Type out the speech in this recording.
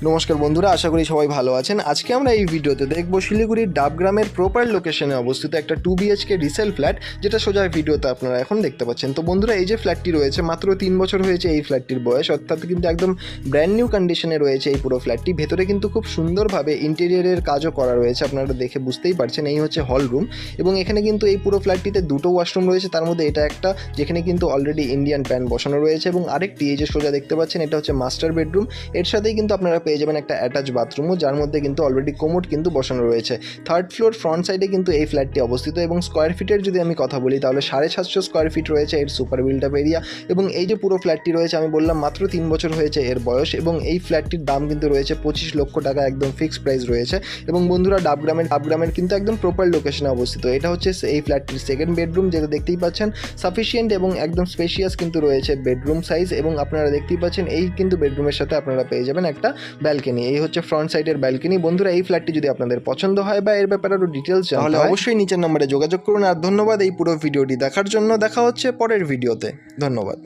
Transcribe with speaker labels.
Speaker 1: নমস্কার বন্ধুরা, আশা করি সবাই ভালো আছেন। আজকে আমরা এই ভিডিওতে দেখব শিলিগুড়ির ডাবগ্রামের প্রপার লোকেশনে অবস্থিত একটা 2 BHK রিসেল ফ্ল্যাট, যেটা সোজা ভিডিওতে আপনারা এখন দেখতে পাচ্ছেন। তো বন্ধুরা, এই যে ফ্ল্যাটটি রয়েছে, মাত্র 3 বছর হয়েছে এই ফ্ল্যাটটির বয়স, অর্থাৎ কিন্তু একদম ব্র্যান্ড নিউ কন্ডিশনে রয়েছে এই পুরো ফ্ল্যাটটি। ভেতরে কিন্তু খুব সুন্দরভাবে ইন্টেরিয়রের কাজও করা রয়েছে, আপনারা দেখে বুঝতেই পারছেন। এই হচ্ছে হল রুম, এবং এখানে কিন্তু এই পুরো ফ্ল্যাটটিতে দুটো ওয়াশরুম রয়েছে, তার মধ্যে এটা একটা যেখানে কিন্তু অলরেডি ইন্ডিয়ান প্যান বসানো রয়েছে, এবং আরেকটি এই যে সোজা দেখতে পাচ্ছেন, এটা হচ্ছে মাস্টার বেডরুম। এর সাথেই কিন্তু আপনারা পেয়ে যাবেন একটা অ্যাটাচ বাথরুমও, যার মধ্যে কিন্তু অলরেডি কোমোড কিন্তু বসানো রয়েছে। থার্ড ফ্লোর ফ্রন্ট সাইডে কিন্তু এই ফ্ল্যাটটি অবস্থিত, এবং স্কোয়ার ফিটের যদি আমি কথা বলি তাহলে 750 স্কোয়ার ফিট রয়েছে এর সুপার বিল্ট আপ এরিয়া। এবং এই যে পুরো ফ্ল্যাটটি রয়েছে, আমি বললাম মাত্র 3 বছর হয়েছে এর বয়স, এবং এই ফ্ল্যাটটির দাম কিন্তু রয়েছে 25 লক্ষ টাকা, একদম ফিক্সড প্রাইস রয়েছে। এবং বন্ধুরা, ডাবগ্রামের কিন্তু একদম প্রপার লোকেশনে অবস্থিত। এটা হচ্ছে এই ফ্ল্যাটটির সেকেন্ড বেডরুম, যেটা দেখতেই পাচ্ছেন সাফিসিয়েন্ট এবং একদম স্পেশিয়াস কিন্তু রয়েছে বেডরুম সাইজ। এবং আপনারা দেখতেই পাচ্ছেন এই কিন্তু বেডরুমের সাথে আপনারা পেয়ে যাবেন একটা ব্যালকনি। এই হচ্ছে ফ্রন্ট সাইডের ব্যালকনি। বন্ধুরা, এই ফ্ল্যাটটি যদি আপনাদের পছন্দ হয় বা এর ব্যাপারে আরও ডিটেলস জানতে হয়, অবশ্যই নিচের নম্বরে যোগাযোগ করুন। আর ধন্যবাদ এই পুরো ভিডিওটি দেখার জন্য। দেখা হচ্ছে পরের ভিডিওতে। ধন্যবাদ।